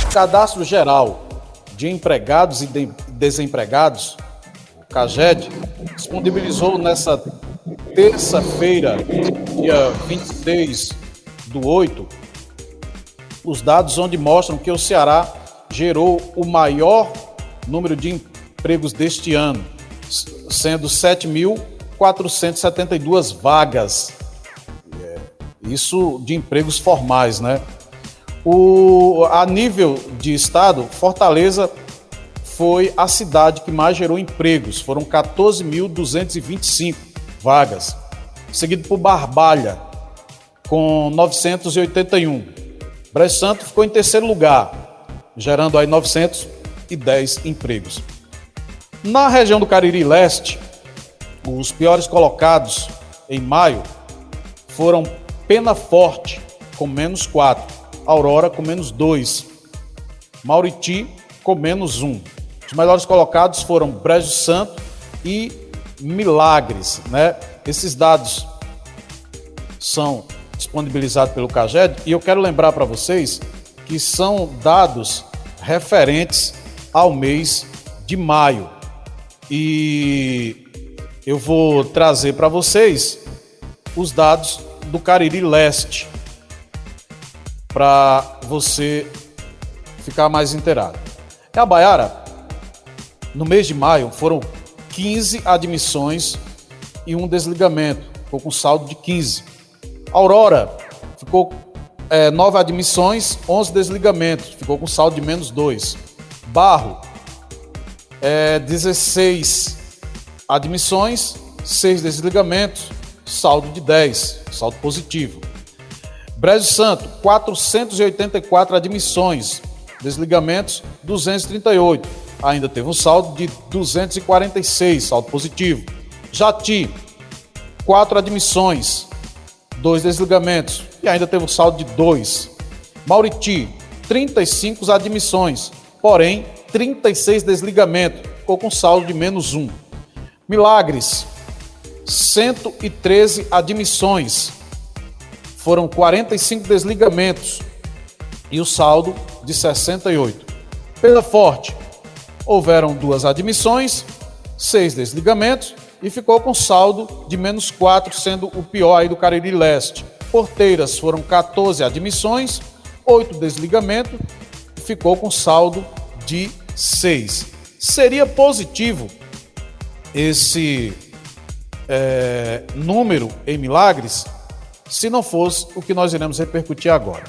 O Cadastro Geral de Empregados e Desempregados, o CAGED, disponibilizou nessa terça-feira, dia 26/8, os dados onde mostram que o Ceará gerou o maior número de empregos deste ano, sendo 7.472 vagas. Isso de empregos formais, né? A nível de estado, Fortaleza foi a cidade que mais gerou empregos, foram 14.225 vagas, seguido por Barbalha, com 981. Brejo Santo ficou em terceiro lugar, gerando aí 910 empregos. Na região do Cariri Leste, os piores colocados em maio foram Penaforte, com -4, Aurora, com -2, Mauriti, com -1. Os melhores colocados foram Brejo Santo e Milagres, né? Esses dados são disponibilizados pelo CAGED e eu quero lembrar para vocês que são dados referentes ao mês de maio. E eu vou trazer para vocês os dados do Cariri Leste para você ficar mais inteirado. Em Abaiara, no mês de maio, foram 15 admissões e um desligamento, ficou com saldo de 15. Aurora ficou 9 admissões, 11 desligamentos, ficou com saldo de -2. Barro, 16 admissões, 6 desligamentos, saldo de 10, saldo positivo. Brejo Santo, 484 admissões, desligamentos 238, ainda teve um saldo de 246, saldo positivo. Jati, 4 admissões, 2 desligamentos e ainda teve um saldo de 2. Mauriti, 35 admissões, porém 36 desligamentos, ficou com saldo de -1. Milagres, 113 admissões, foram 45 desligamentos e o saldo de 68. Penaforte, houveram 2 admissões, 6 desligamentos e ficou com saldo de -4, sendo o pior aí do Cariri Leste. Porteiras, foram 14 admissões, 8 desligamentos e ficou com saldo de 6. Seria positivo esse número em Milagres se não fosse o que nós iremos repercutir agora.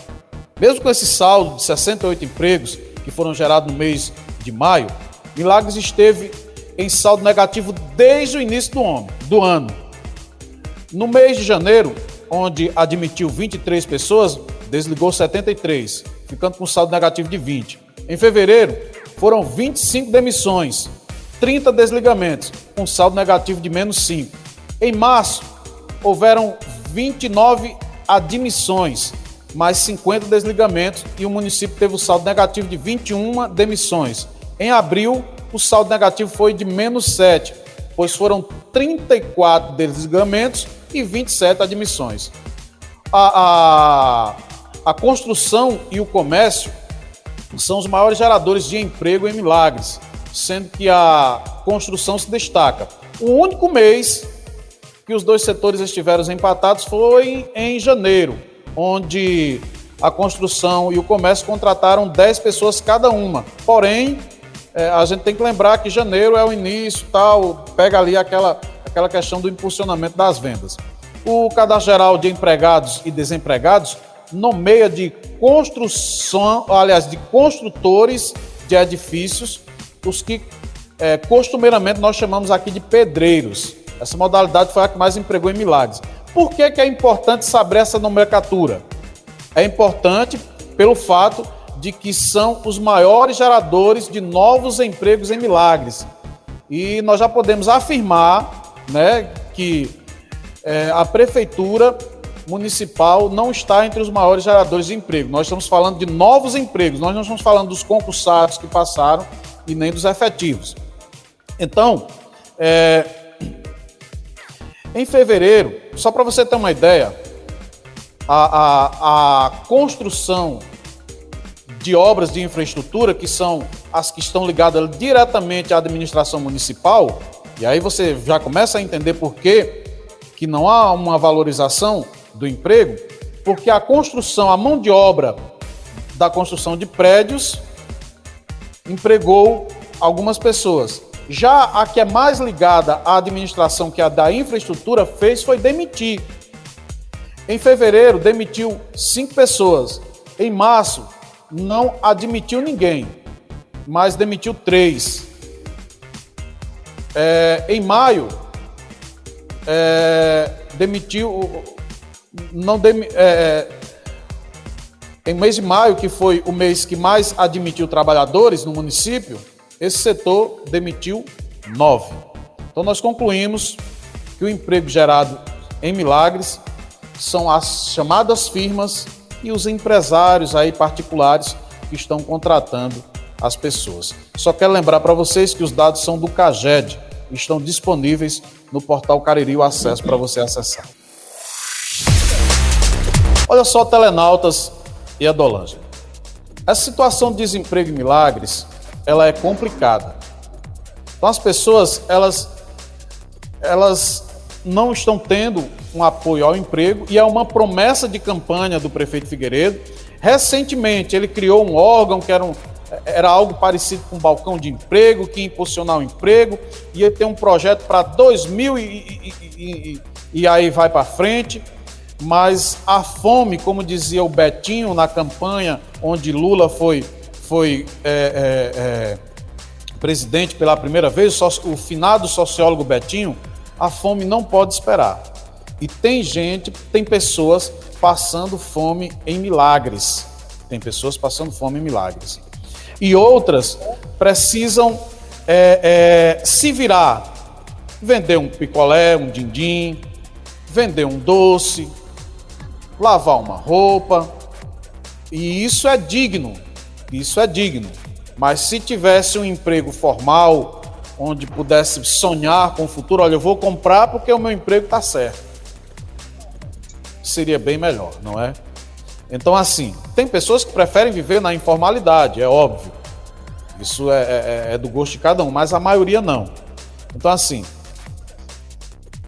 Mesmo com esse saldo de 68 empregos que foram gerados no mês de maio, Milagres esteve em saldo negativo desde o início do ano. No mês de janeiro, onde admitiu 23 pessoas, desligou 73, ficando com saldo negativo de 20. Em fevereiro, foram 25 demissões, 30 desligamentos, com saldo negativo de -5. Em março, houveram 29 admissões, mais 50 desligamentos e o município teve o saldo negativo de 21 demissões. Em abril, o saldo negativo foi de -7, pois foram 34 desligamentos e 27 admissões. A construção e o comércio são os maiores geradores de emprego em Milagres, sendo que a construção se destaca. O único mês que os dois setores estiveram empatados foi em janeiro, onde a construção e o comércio contrataram 10 pessoas cada uma. Porém, a gente tem que lembrar que janeiro é o início, tal, pega ali aquela questão do impulsionamento das vendas. O Cadastro Geral de Empregados e Desempregados nomeia de construtores de edifícios, os que costumeiramente nós chamamos aqui de pedreiros. Essa modalidade foi a que mais empregou em Milagres. Por que é importante saber essa nomenclatura? É importante pelo fato de que são os maiores geradores de novos empregos em Milagres. E nós já podemos afirmar, né, que a Prefeitura Municipal não está entre os maiores geradores de emprego. Nós estamos falando de novos empregos, nós não estamos falando dos concursados que passaram e nem dos efetivos. Então, em fevereiro, só para você ter uma ideia, a construção de obras de infraestrutura, que são as que estão ligadas diretamente à administração municipal, e aí você já começa a entender por que não há uma valorização do emprego, porque a construção, a mão de obra da construção de prédios empregou algumas pessoas. Já a que é mais ligada à administração, que é a da infraestrutura, foi demitir. Em fevereiro, demitiu 5 pessoas. Em março, não admitiu ninguém, mas demitiu 3. Em maio, demitiu... em mês de maio, que foi o mês que mais admitiu trabalhadores no município, esse setor demitiu 9. Então nós concluímos que o emprego gerado em Milagres são as chamadas firmas e os empresários aí particulares que estão contratando as pessoas. Só quero lembrar para vocês que os dados são do CAGED, estão disponíveis no portal Cariri, o acesso para você acessar. Olha só, telenautas e Adolângela. Essa situação de desemprego em Milagres, ela é complicada. Então as pessoas, elas não estão tendo um apoio ao emprego e é uma promessa de campanha do prefeito Figueiredo. Recentemente ele criou um órgão que era algo parecido com um balcão de emprego, que ia impulsionar o emprego, ia ter um projeto para 2000 e aí vai para frente. Mas a fome, como dizia o Betinho na campanha onde Lula foi presidente pela primeira vez, o finado sociólogo Betinho, a fome não pode esperar. E tem pessoas passando fome em Milagres. Tem pessoas passando fome em Milagres. E outras precisam se virar, vender um picolé, um din-din, vender um doce, lavar uma roupa, e isso é digno, mas se tivesse um emprego formal, onde pudesse sonhar com o futuro, olha, eu vou comprar porque o meu emprego está certo, seria bem melhor, não é? Então assim, tem pessoas que preferem viver na informalidade, é óbvio, isso é do gosto de cada um, mas a maioria não. Então assim,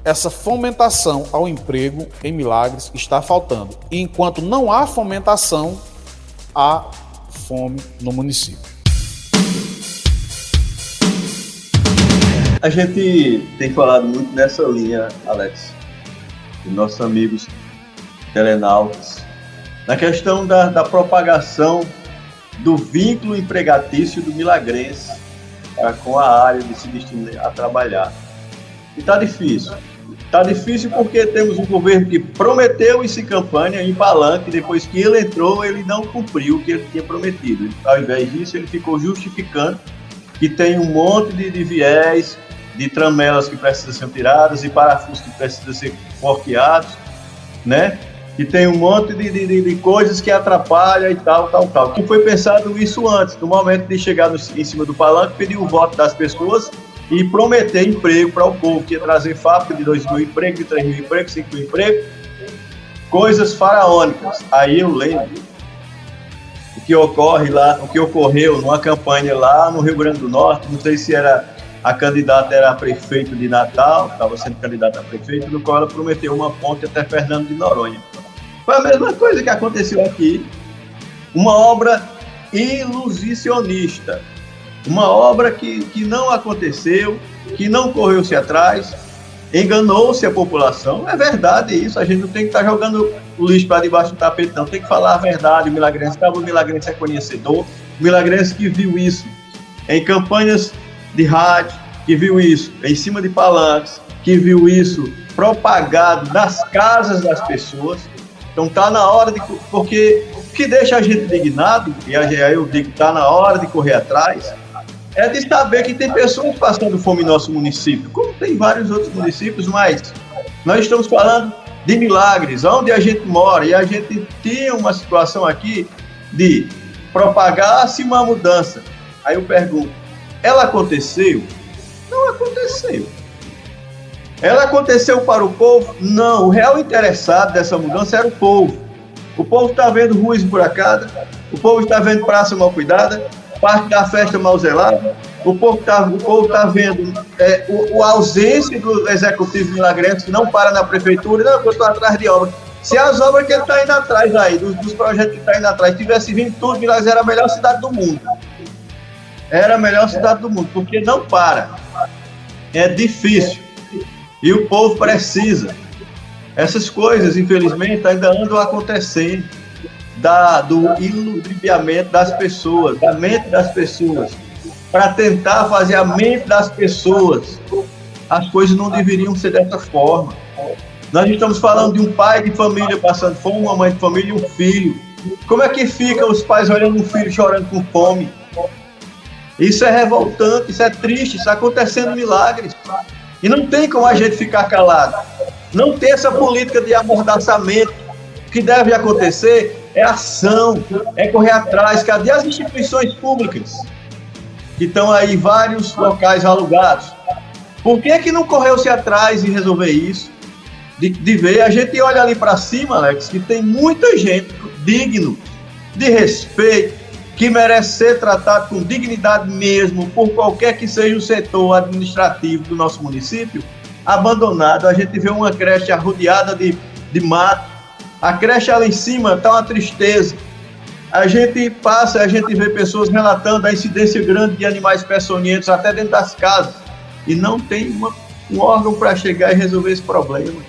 essa fomentação ao emprego em Milagres está faltando. E enquanto não há fomentação, há fome no município. A gente tem falado muito nessa linha, Alex, de nossos amigos telenautas, na questão da propagação do vínculo empregatício do milagrense com a área de se destinar a trabalhar. E está difícil. Está difícil porque temos um governo que prometeu isso em campanha, em palanque, depois que ele entrou, ele não cumpriu o que ele tinha prometido. Ao invés disso, ele ficou justificando que tem um monte de viés, de tramelas que precisam ser tiradas e parafusos que precisam ser forqueados, né? E tem um monte de coisas que atrapalham e tal. Não foi pensado isso antes, no momento de chegar em cima do palanque, pedir o voto das pessoas e prometer emprego para o povo, que ia trazer fábrica de 2.000 empregos, de 3.000 empregos, 5.000 empregos, coisas faraônicas. Aí eu lembro o que ocorreu numa campanha lá no Rio Grande do Norte, não sei se a candidata era a prefeito de Natal, estava sendo candidata a prefeito, no qual ela prometeu uma ponte até Fernando de Noronha. Foi a mesma coisa que aconteceu aqui, uma obra ilusionista, uma obra que não aconteceu, que não correu-se atrás, enganou-se a população. É verdade isso, a gente não tem que estar jogando o lixo para debaixo do tapete, não, tem que falar a verdade. O milagrense é conhecedor, o milagrense que viu isso em campanhas de rádio, que viu isso em cima de palanques, que viu isso propagado nas casas das pessoas. Então está na hora porque o que deixa a gente indignado, e aí eu digo que está na hora de correr atrás, é de saber que tem pessoas passando fome no nosso município, como tem vários outros municípios, mas nós estamos falando de Milagres, onde a gente mora, e a gente tinha uma situação aqui de propagar-se uma mudança. Aí eu pergunto, ela aconteceu? Não aconteceu. Ela aconteceu para o povo? Não, o real interessado dessa mudança era o povo. O povo está vendo rua esburacada, o povo está vendo praça mal cuidada, parte da festa mal zelada, o povo tá vendo a ausência do executivo milagrense, que não para na prefeitura, não, eu estou atrás de obra. Se as obras que ele está indo atrás aí, dos projetos que está indo atrás, tivesse vindo tudo, Milagres era a melhor cidade do mundo. Era a melhor cidade do mundo, porque não para. É difícil. E o povo precisa. Essas coisas, infelizmente, ainda andam acontecendo. Do iludibriamento das pessoas, da mente das pessoas, para tentar fazer a mente das pessoas. As coisas não deveriam ser dessa forma. Nós estamos falando de um pai de família passando fome, uma mãe de família e um filho. Como é que fica os pais olhando um filho chorando com fome? Isso é revoltante, isso é triste, isso está acontecendo milagres. E não tem como a gente ficar calado. Não tem essa política de amordaçamento. O que deve acontecer é ação, é correr atrás. Cadê as instituições públicas que estão aí em vários locais alugados? Por que não correu-se atrás e resolver isso? De ver, a gente olha ali para cima, Alex, que tem muita gente digno de respeito, que merece ser tratado com dignidade mesmo, por qualquer que seja o setor administrativo do nosso município, abandonado. A gente vê uma creche arrodeada de mato, a creche ali em cima está uma tristeza. A gente passa, a gente vê pessoas relatando a incidência grande de animais peçonhentos até dentro das casas, e não tem um órgão para chegar e resolver esse problema.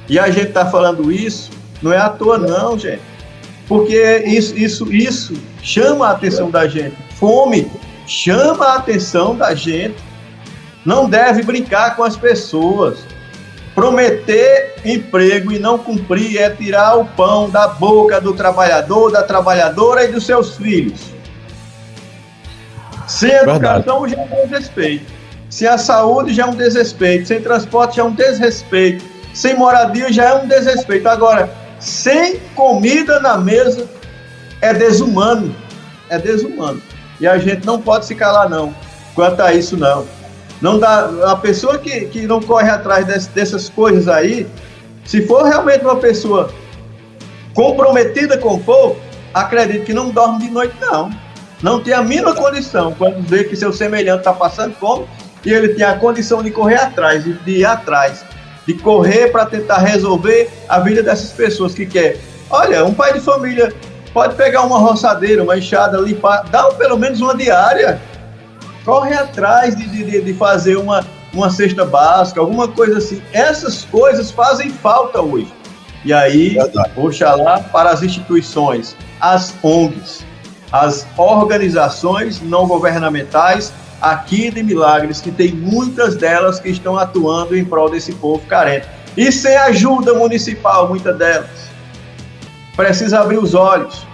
E a gente está falando isso, não é à toa não, gente, porque isso chama a atenção da gente. Fome chama a atenção da gente. Não deve brincar com as pessoas. Prometer emprego e não cumprir é tirar o pão da boca do trabalhador, da trabalhadora e dos seus filhos. Sem educação já é um desrespeito. Sem a saúde já é um desrespeito. Sem transporte já é um desrespeito. Sem moradia já é um desrespeito. Agora, sem comida na mesa é desumano. É desumano. E a gente não pode se calar, não. Quanto a isso, não. Não dá, a pessoa que não corre atrás dessas coisas aí, se for realmente uma pessoa comprometida com o povo, acredito que não dorme de noite, não. Não tem a mínima condição quando vê que seu semelhante está passando fome e ele tem a condição de correr atrás, de ir atrás, de correr para tentar resolver a vida dessas pessoas que quer. Olha, um pai de família pode pegar uma roçadeira, uma enxada, limpar, dá pelo menos uma diária. Corre atrás de fazer uma cesta básica, alguma coisa assim. Essas coisas fazem falta hoje. E aí, oxalá para as instituições, as ONGs, as organizações não governamentais aqui de Milagres, que tem muitas delas que estão atuando em prol desse povo carente. E sem ajuda municipal, muitas delas. Precisa abrir os olhos.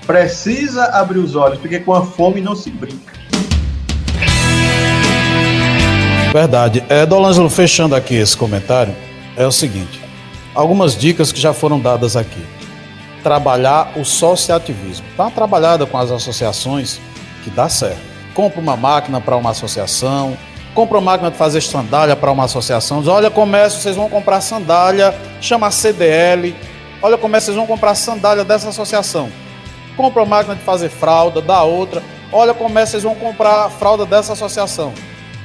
Precisa abrir os olhos, porque com a fome não se brinca. Verdade. Dolângelo, fechando aqui esse comentário, é o seguinte: algumas dicas que já foram dadas aqui. Trabalhar o sociativismo. Dá uma trabalhada com as associações que dá certo. Compra uma máquina para uma associação, compra uma máquina de fazer sandália para uma associação. Diz: olha, comércio, vocês vão comprar sandália, chama a CDL. Olha, comércio, vocês vão comprar sandália dessa associação. Compra uma máquina de fazer fralda, dá outra. Olha, comércio, vocês vão comprar fralda dessa associação.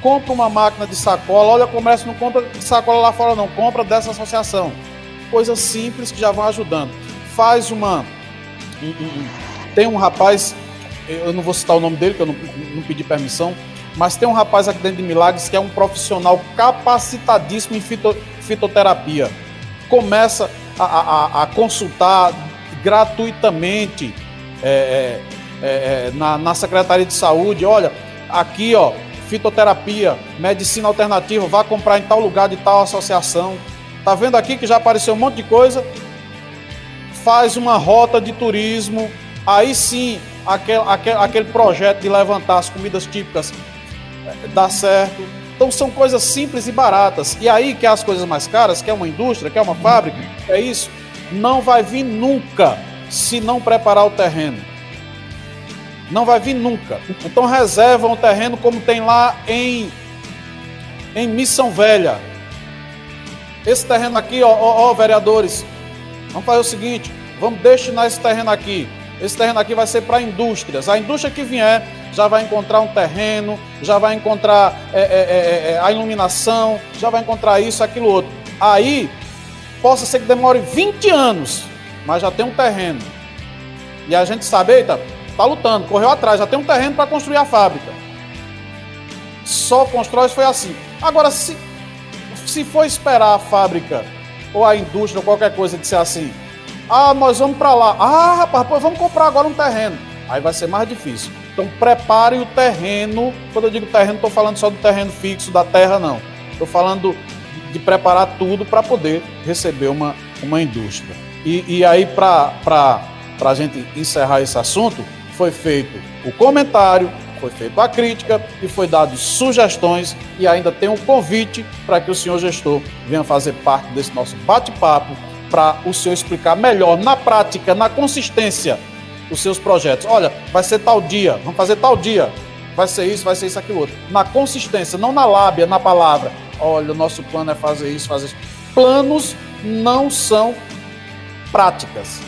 Compra uma máquina de sacola. Olha, comércio, não compra de sacola lá fora não, compra dessa associação. Coisas simples que já vão ajudando. Faz tem um rapaz, eu não vou citar o nome dele, que eu não pedi permissão, mas tem um rapaz aqui dentro de Milagres que é um profissional capacitadíssimo em fitoterapia. Começa a consultar gratuitamente na Secretaria de Saúde. Olha, aqui, ó, fitoterapia, medicina alternativa, vá comprar em tal lugar de tal associação. Tá vendo aqui que já apareceu um monte de coisa? Faz uma rota de turismo, aí sim, aquele projeto de levantar as comidas típicas dá certo. Então são coisas simples e baratas. E aí, que é as coisas mais caras, que é uma indústria, que é uma fábrica, é isso, não vai vir nunca se não preparar o terreno. Não vai vir nunca. Então reservam o terreno como tem lá em Missão Velha. Esse terreno aqui, ó, vereadores, Vamos fazer o seguinte, vamos destinar esse terreno aqui. Esse terreno aqui vai ser para indústrias. A indústria que vier já vai encontrar um terreno, já vai encontrar a iluminação, já vai encontrar isso, aquilo, outro. Aí, possa ser que demore 20 anos, mas já tem um terreno. E a gente sabe, eita, tá lutando, correu atrás, já tem um terreno para construir a fábrica. Só constrói, foi assim. Agora, se for esperar a fábrica ou a indústria ou qualquer coisa de ser assim, nós vamos para lá. Rapaz, pois vamos comprar agora um terreno. Aí vai ser mais difícil. Então, preparem o terreno. Quando eu digo terreno, estou falando só do terreno fixo, da terra, não. Estou falando de preparar tudo para poder receber uma indústria. E aí, para a gente encerrar esse assunto, foi feito o comentário, foi feita a crítica e foi dado sugestões e ainda tem um convite para que o senhor gestor venha fazer parte desse nosso bate-papo para o senhor explicar melhor, na prática, na consistência, os seus projetos. Olha, vai ser tal dia, vamos fazer tal dia, vai ser isso, aquilo outro. Na consistência, não na lábia, na palavra. Olha, o nosso plano é fazer isso, fazer isso. Planos não são práticas.